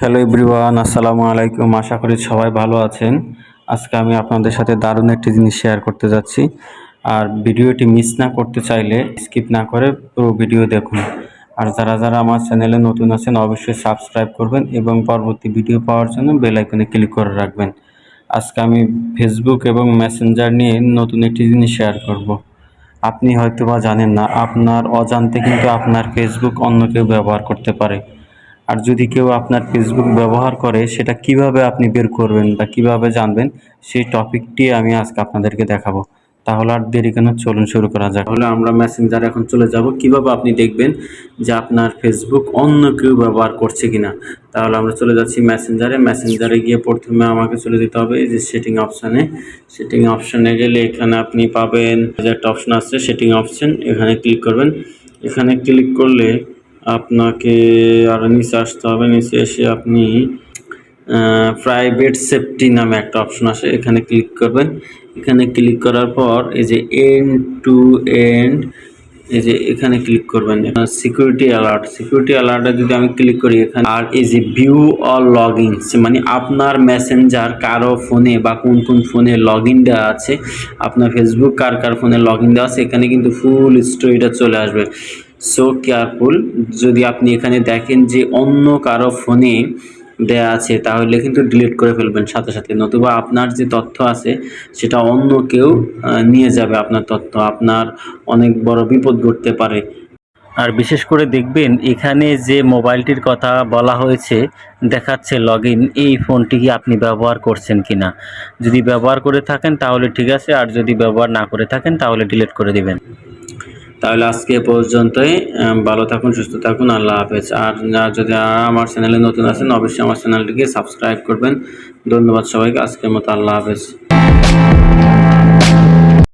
Hello everyone, আসসালামু আলাইকুম। আশা করি সবাই ভালো আছেন। আজকে আমি আপনাদের সাথে দারুণ একটি জিনিস শেয়ার করতে যাচ্ছি। আর ভিডিওটি মিস না করতে চাইলে স্কিপ না করে পুরো ভিডিও দেখুন। আর যারা যারা আমার চ্যানেলে নতুন আছেন অবশ্যই সাবস্ক্রাইব করবেন এবং পরবর্তী ভিডিও পাওয়ার জন্য বেল আইকনে ক্লিক করে রাখবেন। আজকে আমি ফেসবুক এবং মেসেঞ্জার নিয়ে নতুন একটি জিনিস শেয়ার করব। আপনি হয়তোবা জানেন না, আপনার অজান্তে কিন্তু আপনার ফেসবুক অন্য কেউ ব্যবহার করতে পারে। আর যদি কেউ আপনার ফেসবুক ব্যবহার করে সেটা কিভাবে আপনি বের করবেন বা কিভাবে জানবেন, সেই টপিকটি আমি আজকে আপনাদেরকে দেখাবো। তাহলে আর দেরি কেন, চলুন শুরু করা যাক। তাহলে আমরা মেসেঞ্জারে এখন চলে যাব। কিভাবে আপনি দেখবেন যে আপনার ফেসবুক অন্য কেউ ব্যবহার করছে কিনা। তাহলে আমরা চলে যাচ্ছি মেসেঞ্জারে গিয়ে প্রথমে আমাকে চলে যেতে হবে এই যে সেটিং অপশানে গেলে এখানে আপনি পাবেন যে একটা অপশন আছে সেটিং অপশন, এখানে ক্লিক করবেন। এখানে ক্লিক করলে আপনাকে আরও নিচে আসতে হবে। নিচে এসে আপনি প্রাইভেট সেফটি নামে একটা অপশন আসে, এখানে ক্লিক করবেন। এখানে ক্লিক করার পর এই যে এন্ড টু এন্ড, এই যে এখানে ক্লিক করবেন। সিকিউরিটি অ্যালার্টে যদি আমি ক্লিক করি এখানে, আর এই যে ভিউ অল লগ ইনস, মানে আপনার মেসেঞ্জার কারো ফোনে বা কোন কোন ফোনে লগ ইন দেওয়া আছে, আপনার ফেসবুক কার কার ফোনে লগ ইন দেওয়া আছে, এখানে কিন্তু ফুল স্টোরিটা চলে আসবে। সো কেয়ারফুল, যদি আপনি এখানে দেখেন যে অন্য কারো ফোনে দেয়া আছে তাহলে কিন্তু ডিলিট করে ফেলবেন সাথে সাথে, নতুবা আপনার যে তথ্য আছে সেটা অন্য কেউ নিয়ে যাবে। আপনার তথ্য, আপনার অনেক বড় বিপদ ঘটতে পারে। আর বিশেষ করে দেখবেন এখানে যে মোবাইলটির কথা বলা হয়েছে দেখাচ্ছে লগ ইন, এই ফোনটি কি আপনি ব্যবহার করছেন কিনা। যদি ব্যবহার করে থাকেন তাহলে ঠিক আছে, আর যদি ব্যবহার না করে থাকেন তাহলে ডিলিট করে দিবেন। তাহলে আজকে এ পর্যন্তই। ভালো থাকুন, সুস্থ থাকুন, আল্লাহ হাফেজ। আর যদি আমার চ্যানেলে নতুন আছেন অবশ্যই আমার চ্যানেলটিকে সাবস্ক্রাইব করবেন। ধন্যবাদ সবাইকে, আজকের মতো আল্লাহ হাফেজ।